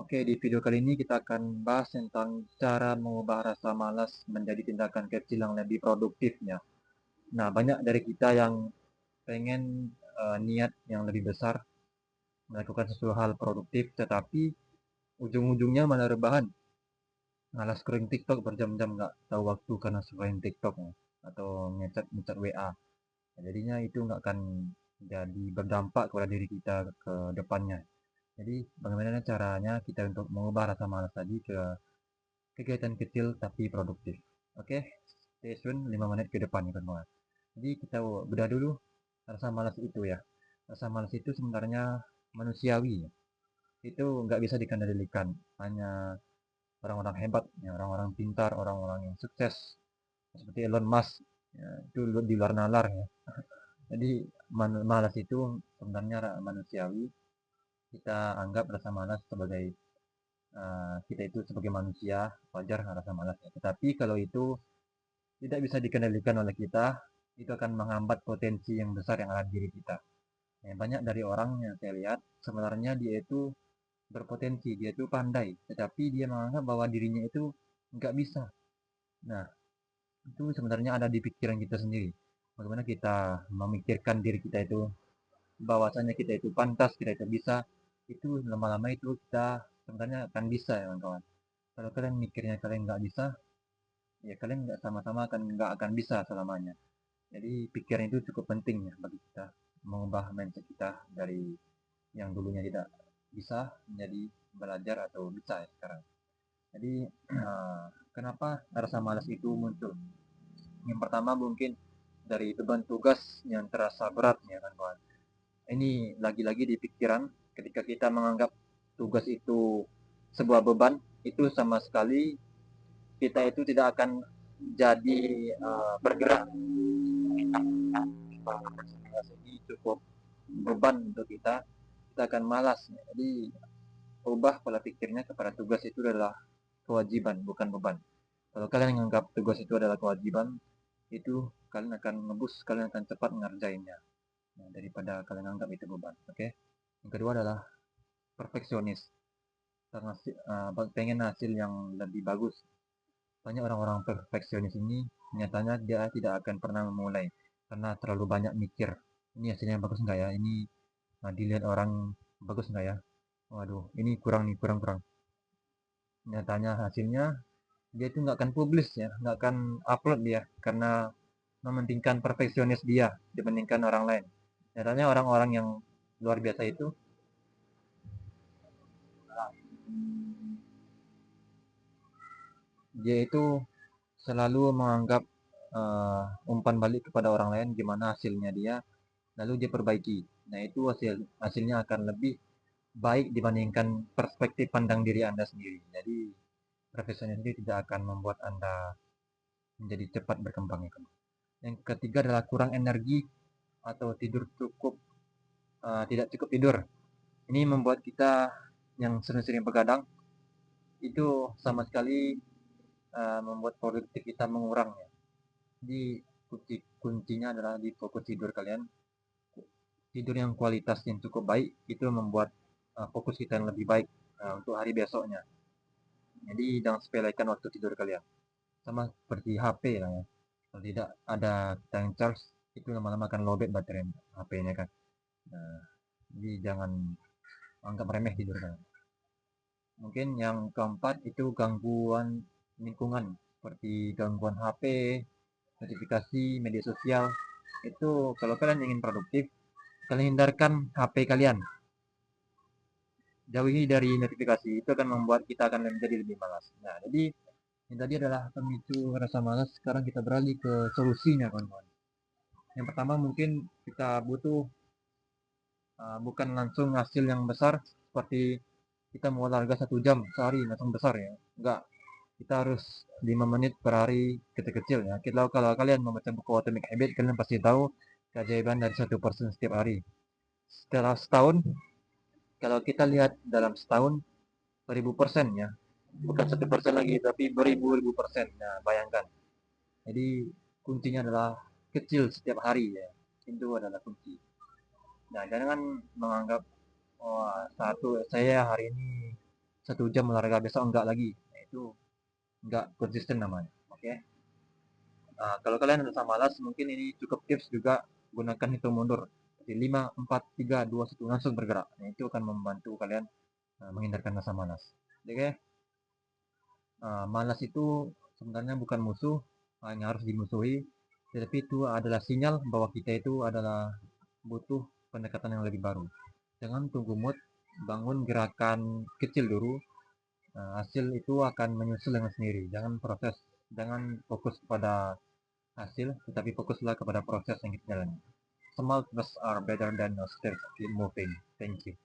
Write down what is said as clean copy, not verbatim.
Oke, di video kali ini kita akan bahas tentang cara mengubah rasa malas menjadi tindakan kecil yang lebih produktifnya. Nah, banyak dari kita yang pengen niat yang lebih besar melakukan sesuatu hal produktif, tetapi ujung-ujungnya malah rebahan. Malah scrolling TikTok berjam-jam nggak tahu waktu karena scrolling TikTok atau ngechat WA. Nah, jadinya itu nggak akan jadi berdampak kepada diri kita ke depannya. Jadi, bagaimana caranya kita untuk mengubah rasa malas tadi ke kegiatan kecil tapi produktif. Oke, stay tune 5 menit ke depan ya kawan. Jadi kita bedah dulu rasa malas itu ya. Rasa malas itu sebenarnya manusiawi. Itu nggak bisa dikendalikan. Hanya orang-orang hebat, ya, orang-orang pintar, orang-orang yang sukses seperti Elon Musk, ya, itu di luar nalar ya. Jadi malas itu sebenarnya manusiawi. Kita anggap rasa malas sebagai kita itu sebagai manusia wajar rasa malas ya. Tetapi kalau itu tidak bisa dikendalikan oleh kita, itu akan menghambat potensi yang besar yang ada di diri kita. Nah, banyak dari orang yang saya lihat, sebenarnya dia itu berpotensi, dia itu pandai, tetapi dia menganggap bahwa dirinya itu nggak bisa. Nah, itu sebenarnya ada di pikiran kita sendiri. Bagaimana kita memikirkan diri kita itu, bahwasanya kita itu pantas, kita itu bisa, itu lama-lama itu kita sebenarnya akan bisa ya kawan-kawan. Kalau kalian mikirnya kalian nggak bisa, ya kalian nggak sama-sama nggak akan bisa selamanya. Jadi pikiran itu cukup penting ya bagi kita mengubah mindset kita dari yang dulunya tidak bisa menjadi belajar atau bisa ya sekarang. Jadi kenapa rasa malas itu muncul? Yang pertama mungkin dari beban tugas yang terasa berat ya kan kawan. Ini lagi-lagi di pikiran ketika kita menganggap tugas itu sebuah beban, itu sama sekali kita itu tidak akan jadi bergerak. Ini cukup beban untuk kita, kita akan malas. Jadi ubah pola pikirnya kepada tugas itu adalah kewajiban, bukan beban. Kalau kalian menganggap tugas itu adalah kewajiban, itu kalian akan ngebus, kalian akan cepat mengerjainnya. Nah, daripada kalian anggap itu beban. Oke. Yang kedua adalah perfeksionis. Karena pengen hasil yang lebih bagus. Banyak orang-orang perfeksionis ini nyatanya dia tidak akan pernah memulai karena terlalu banyak mikir. Ini hasilnya bagus nggak ya? Ini dilihat orang bagus nggak ya? Waduh, ini kurang nih, kurang kurang. Nyatanya hasilnya dia itu nggak akan publish ya, nggak akan upload dia karena mementingkan perfeksionis dia dibandingkan orang lain. Nyatanya orang-orang yang luar biasa itu dia itu selalu menganggap umpan balik kepada orang lain gimana hasilnya dia, lalu dia perbaiki. Nah itu hasilnya akan lebih baik dibandingkan perspektif pandang diri Anda sendiri. Jadi perfeksionis itu tidak akan membuat Anda menjadi cepat berkembang ya. Yang ketiga adalah kurang energi atau tidur cukup tidak cukup tidur. Ini membuat kita yang sering-sering begadang itu sama sekali membuat produktif kita mengurang ya. Jadi kuncinya adalah di fokus tidur kalian. Tidur yang kualitas yang cukup baik itu membuat fokus kita yang lebih baik untuk hari besoknya. Jadi jangan sepelekan waktu tidur kalian. Sama seperti HP lah ya. Kalau tidak ada kita yang charge itu lama-lama akan lowbat baterai HP-nya kan. Nah, jadi jangan anggap remeh tidur kalian. Mungkin yang keempat itu gangguan lingkungan seperti gangguan HP, notifikasi, media sosial. Itu kalau kalian ingin produktif, kalian hindarkan HP kalian. Jauhi dari notifikasi, itu akan membuat kita akan menjadi lebih malas. Nah, jadi ini tadi adalah pemicu rasa malas. Sekarang kita beralih ke solusinya, kawan-kawan. Yang pertama mungkin kita butuh bukan langsung hasil yang besar seperti kita mau olahraga 1 jam sehari langsung besar ya. Enggak, kita harus 5 menit per hari kecil-kecil ya. Kalau kalian membaca buku Atomic Habit, kalian pasti tahu keajaiban dari 1% setiap hari. Setelah setahun, kalau kita lihat dalam setahun, 1000% ya. Bukan 1% lagi, tapi beribu-ribu persen. Nah, bayangkan. Jadi, kuncinya adalah kecil setiap hari ya. Itu adalah kunci. Nah, jangan menganggap, oh, saya hari ini 1 jam olahraga, besok enggak lagi. Nah, itu enggak konsisten namanya. Oke. Kalau kalian rasa malas, mungkin ini cukup tips juga, gunakan hitung mundur. Jadi 5, 4, 3, 2, 1, langsung bergerak. Nah, itu akan membantu kalian menghindarkan rasa malas. Oke. Malas itu sebenarnya bukan musuh yang harus dimusuhi, tetapi itu adalah sinyal bahwa kita itu adalah butuh pendekatan yang lebih baru. Jangan tunggu mood, bangun gerakan kecil dulu. Hasil itu akan menyusul dengan sendiri. Jangan fokus pada hasil, tetapi fokuslah kepada proses yang kita jalani. Small steps are better than no steps. Keep moving. Thank you.